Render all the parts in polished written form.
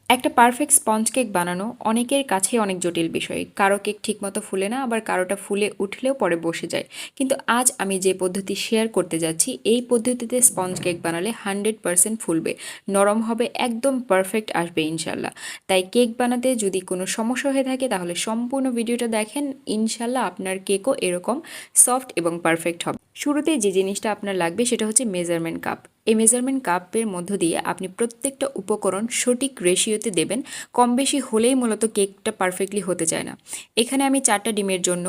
একটা perfect sponge cake বানানো অনেকের কাছেই অনেক জটিল বিষয়। কারো কেক ঠিকমতো ফুলে না, আবার কারোটা ফুলে উঠলেও পরে বসে যায়। কিন্তু আজ আমি যে পদ্ধতি শেয়ার করতে যাচ্ছি, এই পদ্ধতিতে স্পঞ্জ কেক বানালে 100% ফুলবে, নরম হবে, একদম পারফেক্ট আসবে ইনশাল্লাহ। তাই কেক বানাতে যদি কোনো সমস্যা হয়ে থাকে তাহলে সম্পূর্ণ ভিডিওটা দেখেন, ইনশাল্লাহ আপনার কেকও এরকম সফট এবং পারফেক্ট হবে। শুরুতে যে জিনিসটা আপনার লাগবে সেটা হচ্ছে মেজারমেন্ট কাপ। এই মেজারমেন্ট কাপের মধ্য দিয়ে আপনি প্রত্যেকটা উপকরণ সঠিক রেশিওতে দেবেন। কম বেশি হলেই মূলত কেকটা পারফেক্টলি হতে চায় না। এখানে আমি 4টা ডিমের জন্য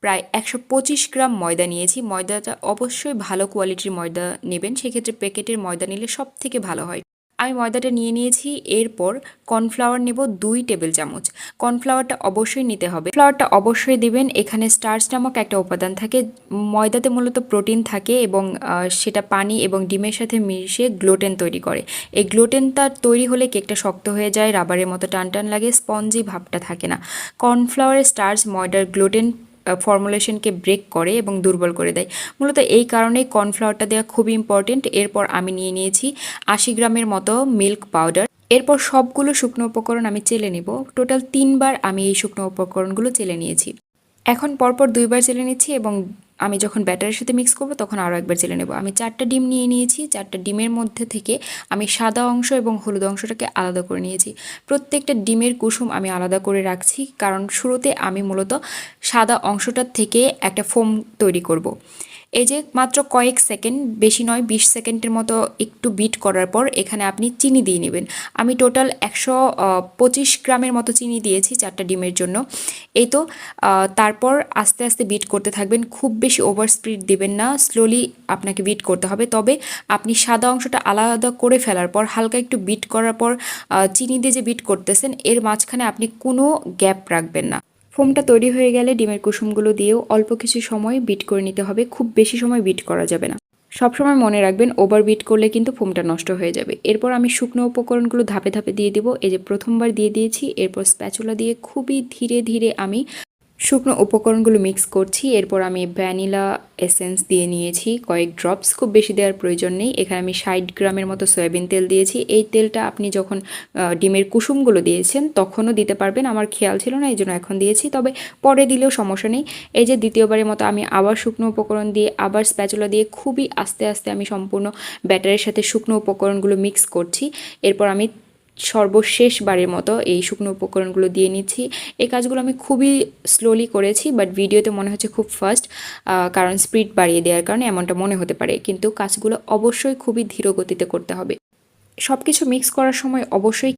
প্রায় 125 গ্রাম ময়দা নিয়েছি। ময়দাটা অবশ্যই ভালো কোয়ালিটির ময়দা নেবেন, সেক্ষেত্রে প্যাকেটের ময়দা নিলে সব থেকে ভালো হয়। আমি ময়দাটা নিয়ে নিয়েছি। এরপর কর্নফ্লাওয়ার নেব 2 টেবিল চামচ। কর্নফ্লাওয়ারটা অবশ্যই নিতে হবে, ফ্লাওয়ারটা অবশ্যই দিবেন। এখানে স্টার্চ নামক একটা উপাদান থাকে। ময়দাতে মূলত প্রোটিন থাকে এবং সেটা পানি এবং ডিমের সাথে মিশে গ্লুটেন তৈরি করে। এই গ্লুটেনটা তৈরি হলে কেকটা শক্ত হয়ে যায়, রাবারের মতো টান টান লাগে, স্পঞ্জি ভাবটা থাকে না। কর্নফ্লাওয়ারের স্টার্চ ময়দার গ্লুটেন ফর্মুলেশনকে ব্রেক করে এবং দুর্বল করে দেয়। মূলত এই কারণেই কর্নফ্লাওয়ারটা দেওয়া খুবই ইম্পর্টেন্ট। এরপর আমি নিয়ে নিয়েছি 80 গ্রামের মতো মিল্ক পাউডার। এরপর সবগুলো শুকনো উপকরণ আমি চেলে নেব। টোটাল 3বার আমি এই শুকনো উপকরণগুলো চেলে নিয়েছি। এখন পরপর 2বার চেলে নিচ্ছি এবং আমি যখন ব্যাটারের সাথে মিক্স করব তখন আরও একবার চেলে নেব। আমি 4টা ডিম নিয়ে নিয়েছি। 4টা ডিমের মধ্যে থেকে আমি সাদা অংশ এবং হলুদ অংশটাকে আলাদা করে নিয়েছি। প্রত্যেকটা ডিমের কুসুম আমি আলাদা করে রাখছি, কারণ শুরুতে আমি মূলত সাদা অংশটার থেকে একটা ফোম তৈরি করব। এই যে মাত্র কয়েক সেকেন্ড, বেশি নয়, 20 সেকেন্ডের মতো একটু বিট করার পর এখানে আপনি চিনি দিয়ে নেবেন। আমি টোটাল 125 গ্রামের মতো চিনি দিয়েছি 4টা ডিমের জন্য। এই তো তারপর আস্তে আস্তে বিট করতে থাকবেন, খুব বেশি ওভার স্পিড দিবেন না, স্লোলি আপনাকে বিট করতে হবে। তবে আপনি সাদা অংশটা আলাদা করে ফেলার পর হালকা একটু বিট করার পর চিনি দিয়ে যে বিট করতেছেন এর মাঝখানে আপনি কোনো গ্যাপ রাখবেন না। ফোমটা তৈরি হয়ে গেলে ডিমের কুসুমগুলো দিয়েও অল্প কিছু সময় বিট করে নিতে হবে, খুব বেশি সময় বিট করা যাবে না। সবসময় মনে রাখবেন ওভার বিট করলে কিন্তু ফোমটা নষ্ট হয়ে যাবে। এরপর আমি শুকনো উপকরণগুলো ধাপে ধাপে দিয়ে দিব। এই যে প্রথমবার দিয়ে দিয়েছি, এরপর স্প্যাচুলা দিয়ে খুবই ধীরে ধীরে আমি শুকনো উপকরণগুলো মিক্স করছি। এরপর আমি ভ্যানিলা এসেন্স দিয়ে নিয়েছি কয়েক ড্রপস, খুব বেশি দেওয়ার প্রয়োজন নেই। এখানে আমি 60 গ্রামের মতো সয়াবিন তেল দিয়েছি। এই তেলটা আপনি যখন ডিমের কুসুমগুলো দিয়েছেন তখনও দিতে পারবেন, আমার খেয়াল ছিল না এই জন্য এখন দিয়েছি, তবে পরে দিলেও সমস্যা নেই। এই যে দ্বিতীয়বারের মতো আমি আবার শুকনো উপকরণ দিয়ে আবার স্প্যাচুলা দিয়ে খুবই আস্তে আস্তে আমি সম্পূর্ণ ব্যাটারের সাথে শুকনো উপকরণগুলো মিক্স করছি। এরপর আমি সর্বশেষবারের মতো এই শুকনো উপকরণগুলো দিয়ে নিচ্ছি। এই কাজগুলো আমি খুবই স্লোলি করেছি, বাট ভিডিওতে মনে হচ্ছে খুব ফাস্ট, কারণ স্পিড বাড়িয়ে দেওয়ার কারণে এমনটা মনে হতে পারে, কিন্তু কাজগুলো অবশ্যই খুবই ধীর গতিতে করতে হবে। সব কিছু মিক্স করার সময় অবশ্যই